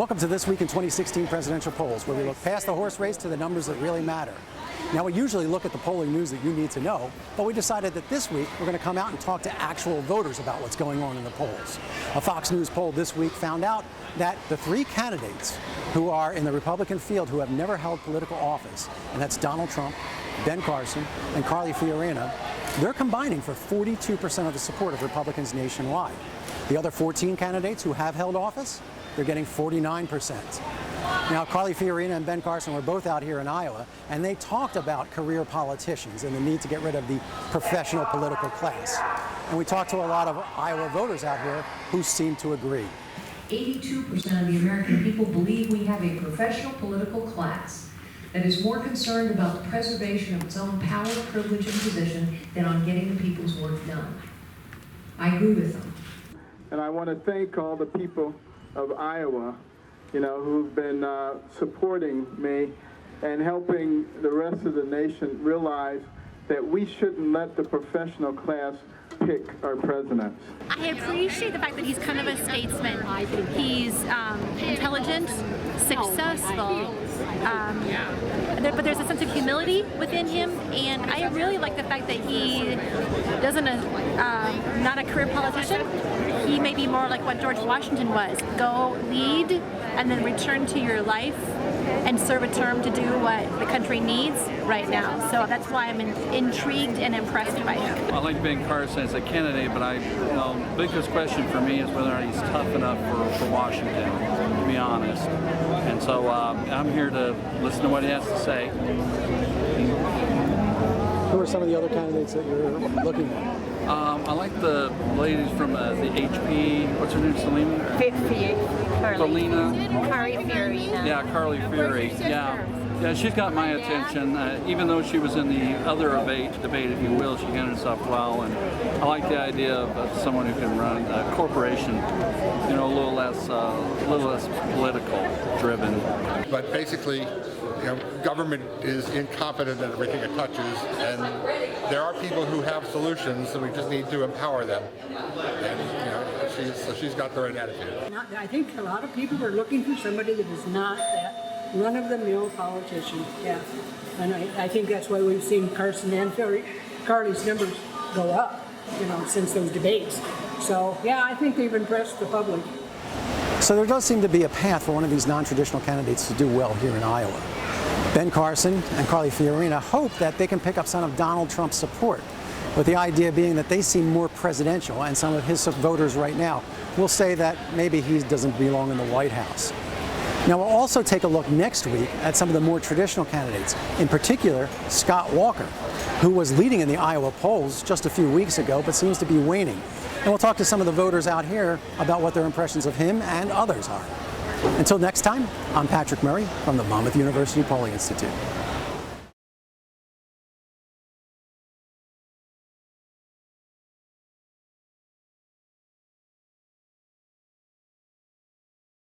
Welcome to This Week in 2016 Presidential Polls, where we look past the horse race to the numbers that really matter. Now, we usually look at the polling news that you need to know, but we decided that this week we're going to come out and talk to actual voters about what's going on in the polls. A Fox News poll this week found out that the three candidates who are in the Republican field who have never held political office, and that's Donald Trump, Ben Carson, and Carly Fiorina, they're combining for 42% of the support of Republicans nationwide. The other 14 candidates who have held office, they're getting 49%. Now, Carly Fiorina and Ben Carson were both out here in Iowa, and they talked about career politicians and the need to get rid of the professional political class. And we talked to a lot of Iowa voters out here who seem to agree. 82% of the American people believe we have a professional political class that is more concerned about the preservation of its own power, privilege, and position than on getting the people's work done. I agree with them. And I want to thank all the people of Iowa, who've been supporting me and helping the rest of the nation realize that we shouldn't let the professional class pick our presidents. I appreciate the fact that he's kind of a statesman. He's intelligent, successful, but there's a sense of humility within him, and I really like the fact that he doesn't, not a career politician. He may be more like what George Washington was. Go lead and then return to your life and serve a term to do what the country needs right now. So that's why I'm intrigued and impressed by him. I like Ben Carson as a candidate, but the biggest question for me is whether or not he's tough enough for Washington, to be honest. And so I'm here to listen to what he has to say. Who are some of the other candidates that you're looking at? I like the ladies from the HP, what's her name, Selena? Carly Fiorina. Yeah, Carly Fiorina. Yeah, she's got my attention. Even though she was in the other debate, if you will, she handled herself well. And I like the idea of someone who can run a corporation, a little less political driven. But basically, government is incompetent in everything it touches, and there are people who have solutions, so we just need to empower them. And she's got the right attitude. I think a lot of people are looking for somebody that is not that run-of-the-mill politician. Yeah, and I think that's why we've seen Carson and Carly's numbers go up, since those debates. So yeah, I think they've impressed the public. So there does seem to be a path for one of these non-traditional candidates to do well here in Iowa. Ben Carson and Carly Fiorina hope that they can pick up some of Donald Trump's support, with the idea being that they seem more presidential, and some of his voters right now will say that maybe he doesn't belong in the White House. Now, we'll also take a look next week at some of the more traditional candidates, in particular Scott Walker, who was leading in the Iowa polls just a few weeks ago, but seems to be waning. And we'll talk to some of the voters out here about what their impressions of him and others are. Until next time, I'm Patrick Murray from the Monmouth University Polling Institute.